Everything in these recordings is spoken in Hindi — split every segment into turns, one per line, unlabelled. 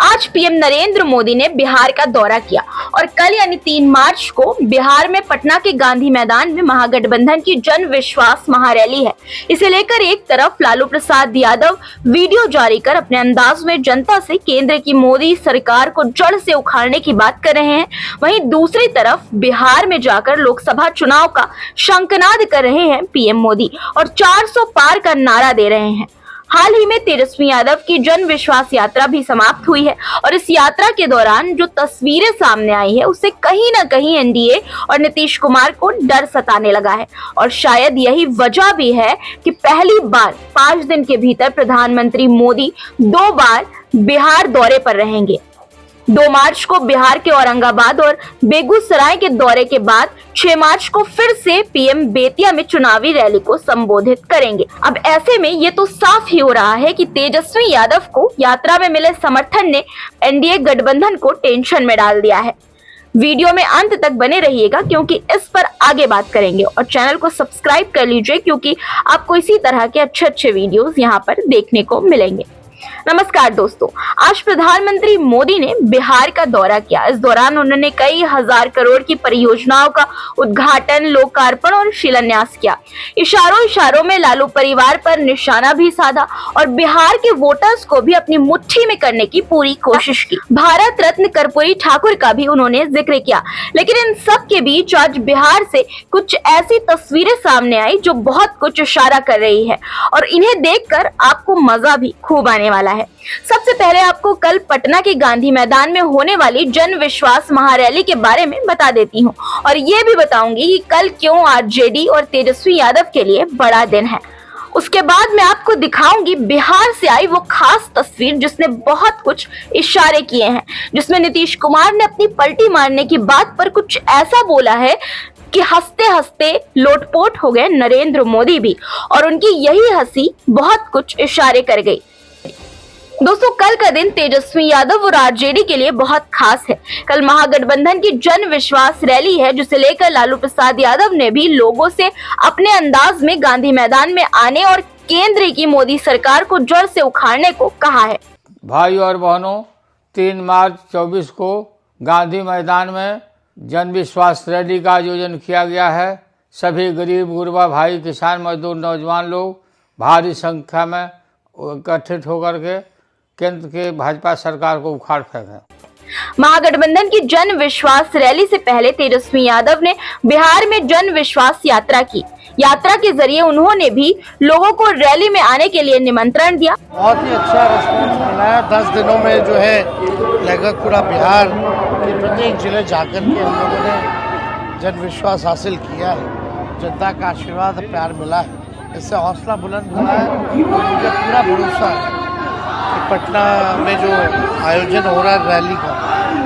आज पीएम नरेंद्र मोदी ने बिहार का दौरा किया और कल यानी 3 मार्च को बिहार में पटना के गांधी मैदान में महागठबंधन की जन विश्वास महारैली है। इसे लेकर एक तरफ लालू प्रसाद यादव वीडियो जारी कर अपने अंदाज में जनता से केंद्र की मोदी सरकार को जड़ से उखाड़ने की बात कर रहे हैं, वहीं दूसरी तरफ बिहार में जाकर लोकसभा चुनाव का शंखनाद कर रहे हैं पीएम मोदी और 400 पार का नारा दे रहे हैं। हाल ही में तेजस्वी यादव की जन विश्वास यात्रा भी समाप्त हुई है और इस यात्रा के दौरान जो तस्वीरें सामने आई है उससे कहीं ना कहीं एनडीए और नीतीश कुमार को डर सताने लगा है और शायद यही वजह भी है कि पहली बार 5 दिन के भीतर प्रधानमंत्री मोदी 2 बार बिहार दौरे पर रहेंगे। 2 मार्च को बिहार के औरंगाबाद और बेगूसराय के दौरे के बाद 6 मार्च को फिर से पीएम बेतिया में चुनावी रैली को संबोधित करेंगे। अब ऐसे में ये तो साफ ही हो रहा है कि तेजस्वी यादव को यात्रा में मिले समर्थन ने एनडीए गठबंधन को टेंशन में डाल दिया है। वीडियो में अंत तक बने रहिएगा क्योंकि इस पर आगे बात करेंगे और चैनल को सब्सक्राइब कर लीजिए क्योंकि आपको इसी तरह के अच्छे वीडियोस यहाँ पर देखने को मिलेंगे। नमस्कार दोस्तों, आज प्रधानमंत्री मोदी ने बिहार का दौरा किया। इस दौरान उन्होंने कई हजार करोड़ की परियोजनाओं का उद्घाटन, लोकार्पण और शिलान्यास किया। इशारों में लालू परिवार पर निशाना भी साधा और बिहार के वोटर्स को भी अपनी मुट्ठी में करने की पूरी कोशिश की। भारत रत्न कर्पूरी ठाकुर का भी उन्होंने जिक्र किया। लेकिन इन सब के बीच आज बिहार से कुछ ऐसी तस्वीरें सामने आई जो बहुत कुछ इशारा कर रही है और इन्हें देखकर आपको मजा भी खूब आने वाला है। सबसे पहले आपको कल पटना के गांधी मैदान में होने वाली जन विश्वास महारैली के बारे में बता देती हूँ और ये भी बताऊंगी कि कल क्यों आरजेडी और तेजस्वी यादव के लिए बड़ा दिन है। उसके बाद मैं आपको दिखाऊंगी बिहार से आई वो खास तस्वीर जिसने बहुत कुछ इशारे किए हैं, जिसमें नीतीश कुमार ने अपनी पलटी मारने की बात पर कुछ ऐसा बोला है कि हंसते हंसते लोटपोट हो गए नरेंद्र मोदी भी और उनकी यही हंसी बहुत कुछ इशारे कर गई। दोस्तों, कल का दिन तेजस्वी यादव और आरजेडी के लिए बहुत खास है। कल महागठबंधन की जन विश्वास रैली है जिसे लेकर लालू प्रसाद यादव ने भी लोगों से अपने अंदाज में गांधी मैदान में आने और केंद्र की मोदी सरकार को जड़ से उखाड़ने को कहा है।
भाई और बहनों, 3 मार्च 24 को गांधी मैदान में जन विश्वास रैली का आयोजन किया गया है। सभी गरीब गुरबा भाई, किसान, मजदूर, नौजवान लोग भारी संख्या में इकट्ठित होकर के केंद्र के भाजपा सरकार को उखाड़ फेंके।
महागठबंधन की जन विश्वास रैली से पहले तेजस्वी यादव ने बिहार में जन विश्वास यात्रा की। यात्रा के जरिए उन्होंने भी लोगों को रैली में आने के लिए निमंत्रण दिया।
बहुत ही अच्छा रिस्पॉन्स मिला है। 10 दिनों में जो है लगभग पूरा बिहार के प्रत्येक जिले जाकर के हम लोगों ने जन विश्वास हासिल किया है। जनता का आशीर्वाद प्यार मिला है, इससे हौसला बुलंद हुआ है और मुझे पूरा भरोसा है कि पटना में जो आयोजन हो रहा है रैली का,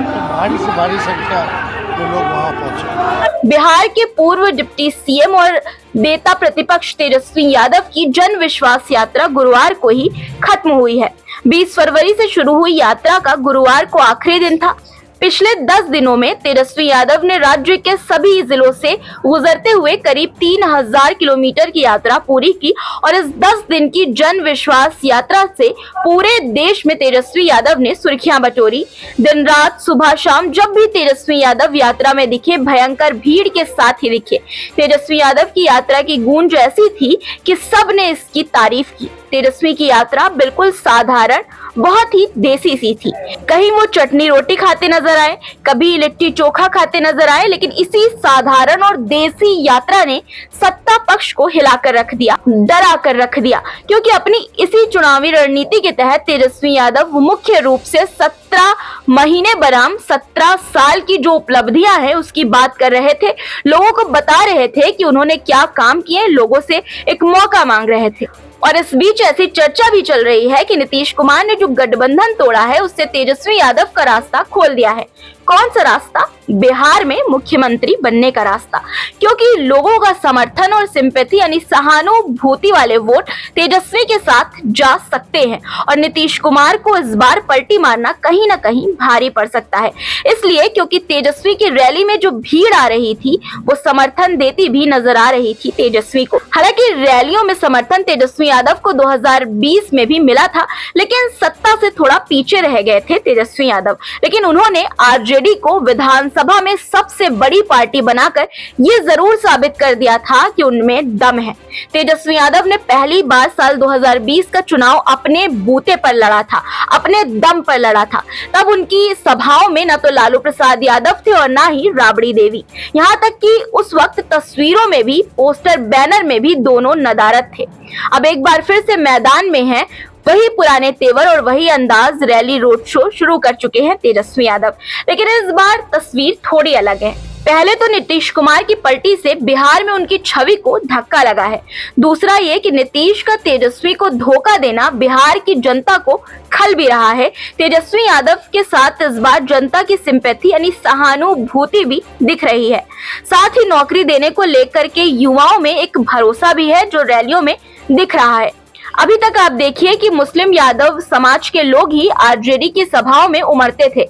तो भारी से भारी संख्या में लोग वहाँ पहुँचे।
बिहार के पूर्व डिप्टी सीएम और नेता प्रतिपक्ष तेजस्वी यादव की जन विश्वास यात्रा गुरुवार को ही खत्म हुई है। 20 फरवरी से शुरू हुई यात्रा का गुरुवार को आखिरी दिन था। पिछले 10 दिनों में तेजस्वी यादव ने राज्य के सभी जिलों से गुजरते हुए करीब 3000 किलोमीटर की यात्रा पूरी की और इस 10 दिन की जन विश्वास यात्रा से पूरे देश में तेजस्वी यादव ने सुर्खियां बटोरी। दिन रात, सुबह शाम जब भी तेजस्वी यादव यात्रा में दिखे, भयंकर भीड़ के साथ ही दिखे। तेजस्वी यादव की यात्रा की गूंज ऐसी थी कि सब ने इसकी तारीफ की। तेजस्वी की यात्रा बिल्कुल साधारण, बहुत ही देसी सी थी। कहीं वो चटनी रोटी खाते नजर आए, कभी लिट्टी चोखा खाते नजर आए, लेकिन इसी साधारण और देसी यात्रा ने सत्ता पक्ष को हिलाकर रख दिया, डरा कर रख दिया, क्योंकि अपनी इसी चुनावी रणनीति के तहत तेजस्वी यादव मुख्य रूप से 17 महीने बनाम 17 साल की जो उपलब्धियां हैं उसकी बात कर रहे थे। लोगों को बता रहे थे कि उन्होंने क्या काम किए, लोगों से एक मौका मांग रहे थे। और इस बीच ऐसी चर्चा भी चल रही है कि नीतीश कुमार ने जो गठबंधन तोड़ा है उससे तेजस्वी यादव का रास्ता खोल दिया है। कौन सा रास्ता, बिहार में मुख्यमंत्री बनने का रास्ता, क्योंकि लोगों का समर्थन और सिंपैथी यानी सहानुभूति वाले वोट तेजस्वी के साथ जा सकते हैं और नीतीश कुमार को इस बार पलटी मारना कहीं ना कहीं भारी पड़ सकता है। इसलिए क्योंकि तेजस्वी की रैली में जो भीड़ आ रही थी वो समर्थन देती भी नजर आ रही थी तेजस्वी को। हालांकि रैलियों में समर्थन तेजस्वी यादव को 2020 में भी मिला था, लेकिन सत्ता से थोड़ा पीछे रह गए थे तेजस्वी यादव। लेकिन उन्होंने आरजेडी को विधानसभा में सबसे बड़ी पार्टी बनाकर ये जरूर साबित कर दिया था कि उनमें दम है। तेजस्वी यादव ने पहली बार साल 2020 का चुनाव अपने बूते पर लड़ा था, अपने दम पर लड़ा था। तब उनकी सभाओं में न तो लालू प्रसाद यादव थे और ना ही राबड़ी देवी, यहाँ तक कि उस वक्त तस्वीरों में भी, पोस्टर बैनर में भी दोनों नदारद थे। अब एक बार फिर से मैदान में हैं, वही पुराने तेवर और वही अंदाज, रैली रोड शो शुरू कर चुके हैं तेजस्वी यादव। लेकिन इस बार तस्वीर थोड़ी अलग है। पहले तो नीतीश कुमार की पलटी से बिहार में उनकी छवि को धक्का लगा है। दूसरा ये कि नीतीश का तेजस्वी को धोखा देना बिहार की जनता को खल भी रहा है। तेजस्वी यादव के साथ इस बार जनता की सिंपैथी यानी सहानुभूति भी दिख रही है। साथ ही नौकरी देने को लेकर के युवाओं में एक भरोसा भी है जो रैलियों में दिख रहा है। अभी तक आप देखिए कि मुस्लिम यादव समाज के लोग ही आरजेडी की सभाओं में उमड़ते थे।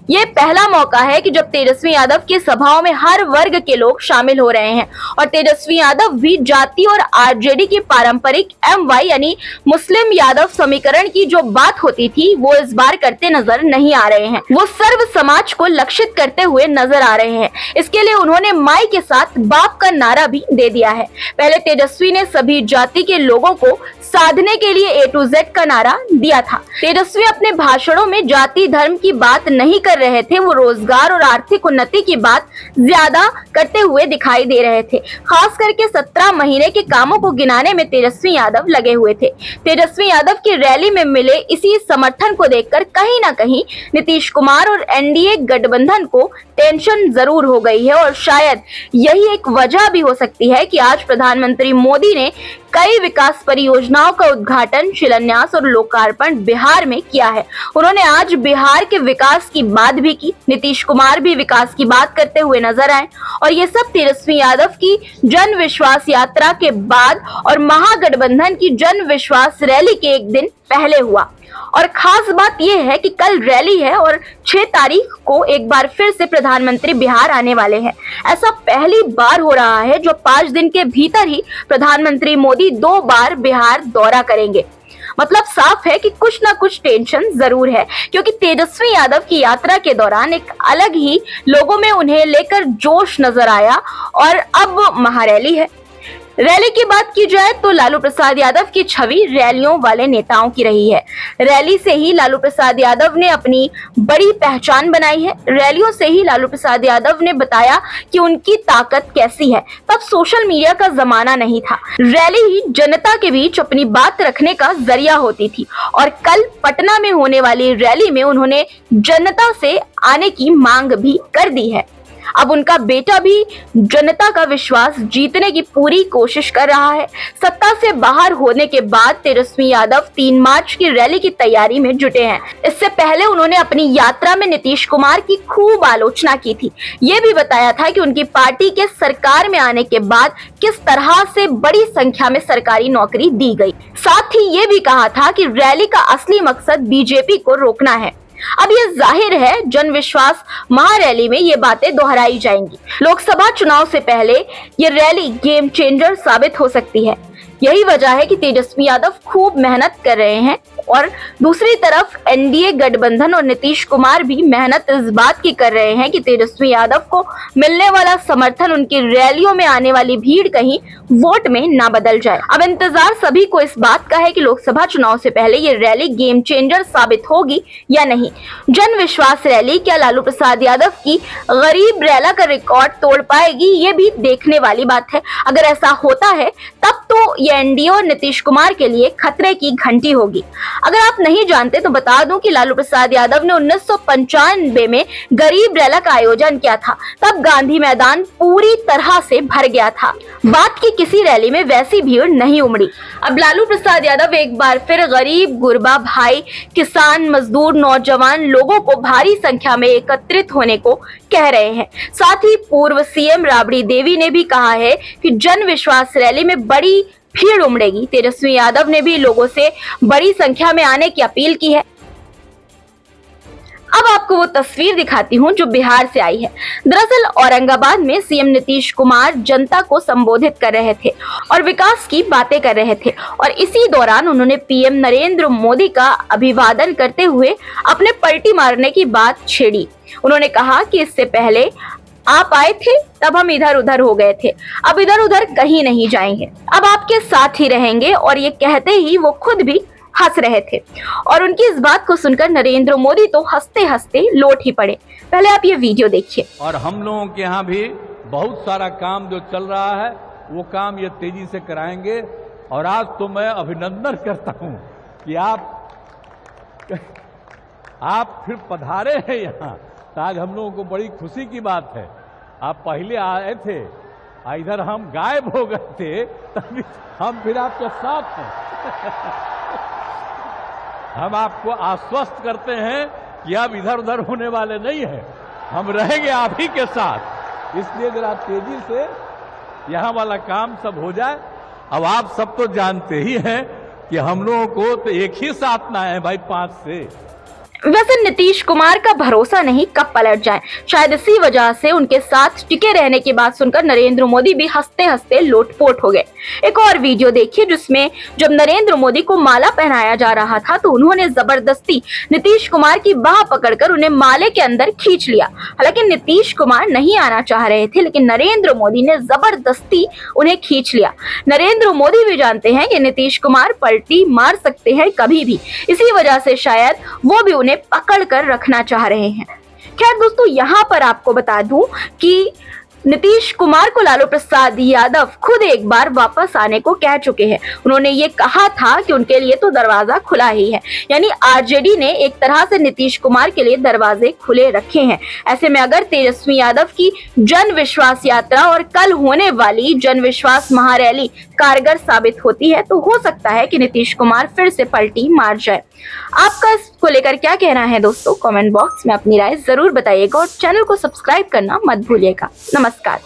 ये पहला मौका है कि जब तेजस्वी यादव की सभाओं में हर वर्ग के लोग शामिल हो रहे हैं और तेजस्वी यादव भी जाति और आरजेडी की पारंपरिक MY यानी मुस्लिम यादव समीकरण की जो बात होती थी वो इस बार करते नजर नहीं आ रहे हैं। वो सर्व समाज को लक्षित करते हुए नजर आ रहे हैं। इसके लिए उन्होंने माई के साथ बाप का नारा भी दे दिया है। पहले तेजस्वी ने सभी जाति के लोगों को साधने के लिए A to Z का नारा दिया था। तेजस्वी अपने भाषणों में जाति धर्म की बात नहीं कर रहे थे, वो रोजगार और आर्थिक उन्नति की बात ज्यादा करते हुए दिखाई दे रहे थे। खास करके 17 महीने के कामों को गिनाने में तेजस्वी यादव लगे हुए थे। तेजस्वी यादव की रैली में मिले इसी समर्थन को देखकर कहीं ना कहीं नीतीश कुमार और NDA गठबंधन को टेंशन जरूर हो गई है और शायद यही एक वजह भी हो सकती है कि आज प्रधानमंत्री मोदी ने कई विकास परियोजनाओं का उद्घाटन, शिलान्यास और लोकार्पण बिहार में किया है। उन्होंने आज बिहार के विकास की बात भी की। नीतीश कुमार भी विकास की बात करते हुए नजर आए और ये सब तेजस्वी यादव की जन विश्वास यात्रा के बाद और महागठबंधन की जन विश्वास रैली के एक दिन पहले हुआ। और खास बात यह है कि कल रैली है और 6 तारीख को एक बार फिर से प्रधानमंत्री बिहार आने वाले हैं। ऐसा पहली बार हो रहा है जो 5 दिन के भीतर ही प्रधानमंत्री मोदी 2 बार बिहार दौरा करेंगे। मतलब साफ है कि कुछ ना कुछ टेंशन जरूर है, क्योंकि तेजस्वी यादव की यात्रा के दौरान एक अलग ही लोगों में उन्हें लेकर जोश नजर आया और अब महारैली है। रैली की बात की जाए तो लालू प्रसाद यादव की छवि रैलियों वाले नेताओं की रही है। रैली से ही लालू प्रसाद यादव ने अपनी बड़ी पहचान बनाई है। रैलियों से ही लालू प्रसाद यादव ने बताया कि उनकी ताकत कैसी है। तब सोशल मीडिया का जमाना नहीं था। रैली ही जनता के बीच अपनी बात रखने का जरिया होती थी और कल पटना में होने वाली रैली में उन्होंने जनता से आने की मांग भी कर दी है। अब उनका बेटा भी जनता का विश्वास जीतने की पूरी कोशिश कर रहा है। सत्ता से बाहर होने के बाद तेजस्वी यादव 3 मार्च की रैली की तैयारी में जुटे हैं। इससे पहले उन्होंने अपनी यात्रा में नीतीश कुमार की खूब आलोचना की थी। ये भी बताया था कि उनकी पार्टी के सरकार में आने के बाद किस तरह से बड़ी संख्या में सरकारी नौकरी दी गई। साथ ही ये भी कहा था कि रैली का असली मकसद बीजेपी को रोकना है। अब ये जाहिर है जन विश्वास महारैली में ये बातें दोहराई जाएंगी। लोकसभा चुनाव से पहले ये रैली गेम चेंजर साबित हो सकती है। यही वजह है कि तेजस्वी यादव खूब मेहनत कर रहे हैं और दूसरी तरफ NDA गठबंधन और नीतीश कुमार भी मेहनत इस बात की कर रहे हैं कि तेजस्वी यादव को मिलने वाला समर्थन उनकी रैलियों में आने वाली भीड़ कहीं वोट में ना बदल जाए। अब इंतजार सभी को इस बात का है कि लोकसभा चुनाव से पहले ये रैली गेम चेंजर साबित होगी या नहीं। जन विश्वास रैली क्या लालू प्रसाद यादव की गरीब रैला का रिकॉर्ड तोड़ पाएगी, ये भी देखने वाली बात है। अगर ऐसा होता है तब तो ये एनडीए और नीतीश कुमार के लिए खतरे की घंटी होगी। अगर आप नहीं जानते तो बता दूं कि लालू प्रसाद यादव ने 1995 में गरीब रैली का आयोजन किया था। तब गांधी मैदान पूरी तरह से भर गया था। बात की किसी रैली में वैसी भीड़ नहीं उमड़ी। अब लालू प्रसाद यादव एक बार फिर गरीब गुरबा भाई, किसान, मजदूर, नौजवान लोगों को भारी संख्या में एकत्रित होने को कह रहे हैं। साथ ही पूर्व सीएम राबड़ी देवी ने भी कहा है कि जन विश्वास रैली में बड़ी भीड़ उमड़ेगी। तेजस्वी यादव ने भी लोगों से बड़ी संख्या में आने की अपील की है। अब आपको वो तस्वीर दिखाती हूँ जो बिहार से आई है। दरअसल औरंगाबाद में सीएम नीतीश कुमार जनता को संबोधित कर रहे थे और विकास की बातें कर रहे थे और इसी दौरान उन्होंने पीएम नरेंद्र मोदी का अभिवादन करते हुए अपने पलटी मारने की बात छेड़ी। उन्होंने कहा कि इससे पहले आप आए थे तब हम इधर उधर हो गए थे, अब इधर उधर कहीं नहीं जाएंगे, अब आपके साथ ही रहेंगे। और ये कहते ही वो खुद भी हंस रहे थे और उनकी इस बात को सुनकर नरेंद्र मोदी तो हंसते हंसते लौट ही पड़े। पहले आप ये वीडियो देखिए।
और हम लोगों के यहाँ भी बहुत सारा काम जो चल रहा है वो काम ये तेजी से कराएंगे। और आज तो मैं अभिनंदन करता हूँ कि आप फिर पधारे हैं यहाँ, तो आज हम लोगों को बड़ी खुशी की बात है। आप पहले आए थे, इधर हम गायब हो गए थे, तभी हम फिर आपके साथ हैं। हम आपको आश्वस्त करते हैं कि अब इधर उधर होने वाले नहीं हैं, हम रहेंगे आप ही के साथ। इसलिए जरा तेजी से यहाँ वाला काम सब हो जाए। अब आप सब तो जानते ही हैं कि हम लोगों को तो एक ही साथ ना है भाई, 5 से।
वैसे नीतीश कुमार का भरोसा नहीं कब पलट जाए, शायद इसी वजह से उनके साथ टिके रहने की बात सुनकर नरेंद्र मोदी भी हंसते हंसते लोटपोट हो गए। एक और वीडियो देखिए जिसमें जब नरेंद्र मोदी को माला पहनाया जा रहा था तो उन्होंने जबरदस्ती नीतीश कुमार की बाह पकड़कर उन्हें माले के अंदर खींच लिया। हालांकि नीतीश कुमार नहीं आना चाह रहे थे, लेकिन नरेंद्र मोदी ने जबरदस्ती उन्हें खींच लिया। नरेंद्र मोदी भी जानते हैं कि नीतीश कुमार पलटी मार सकते हैं कभी भी, इसी वजह से शायद वो भी उन्हें पकड़ कर रखना चाह रहे हैं। खैर दोस्तों, यहाँ पर आपको बता दूं कि नीतीश कुमार को लालू प्रसाद यादव खुद एक बार वापस आने को कह चुके हैं। उन्होंने ये कहा था कि उनके लिए तो दरवाजा खुला ही है, यानी आरजेडी ने एक तरह से नीतीश कुमार के लिए दरवाजे खुले रखे हैं। ऐसे में अगर तेजस्वी यादव की जन विश्वास यात्रा और कल होने वाली जन विश्वास महारैली कारगर साबित होती है तो हो सकता है कि नीतीश कुमार फिर से पलटी मार जाए। आपका इसको लेकर क्या कहना है दोस्तों? कमेंट बॉक्स में अपनी राय जरूर बताइएगा और चैनल को सब्सक्राइब करना मत भूलिएगा। नमस्कार।